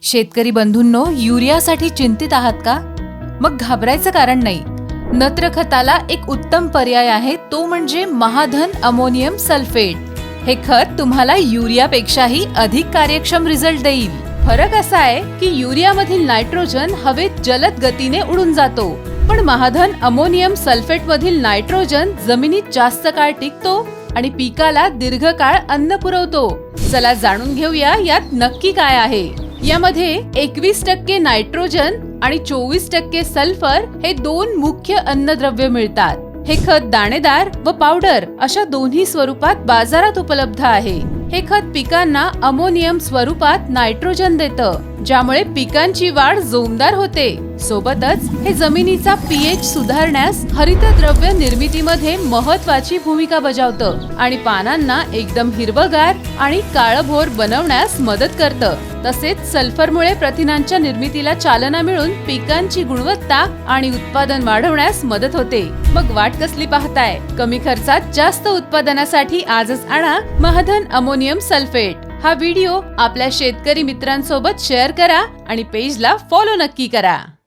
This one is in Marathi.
शेतकरी बंधूंनो, युरियासाठी चिंतित आहात का? मग घाबरायचं कारण नाही. नत्र खताला एक उत्तम पर्याय आहे, तो म्हणजे महाधन अमोनियम सल्फेट. हे खत तुम्हाला युरियापेक्षाही अधिक कार्यक्षम रिझल्ट देईल. फरक असा आहे की युरियामधील नायट्रोजन हवेत जलद गतीने उडून जातो, पण महाधन अमोनियम सल्फेट मधील नायट्रोजन जमिनीत जास्त काळ टिकतो आणि पिकाला दीर्घकाळ अन्न पुरवतो. चला जाणून घेऊया यात नक्की काय आहे. यामध्ये 21% नायट्रोजन आणि 24% सल्फर हे दोन मुख्य अन्नद्रव्य मिळतात. हे खत दाणेदार व पावडर अशा दोन्ही स्वरूपात बाजारात उपलब्ध आहे. हे खत पिकांना अमोनियम स्वरूपात नायट्रोजन देतं, ज्यामुळे पिकांची वाढ जोमदार होते. सोबतच हे जमिनीचा पीएच सुधारण्यास, हरितद्रव्य निर्मितीमध्ये महत्वाची भूमिका बजावतं आणि पानांना एकदम हिरवगार आणि काळभोर बनवण्यास मदत करतं. तसेच सल्फरमुळे प्रथिनांच्या निर्मितीला चालना मिळून पिकांची गुणवत्ता आणि उत्पादन वाढवण्यास मदत होते. मग वाट कसली पाहताय? कमी खर्चात जास्त उत्पादनासाठी आजच आणा महाधन अमोनियम सल्फेट. हा व्हिडिओ आपल्या शेतकरी मित्रांसोबत शेअर करा आणि पेजला फॉलो नक्की करा.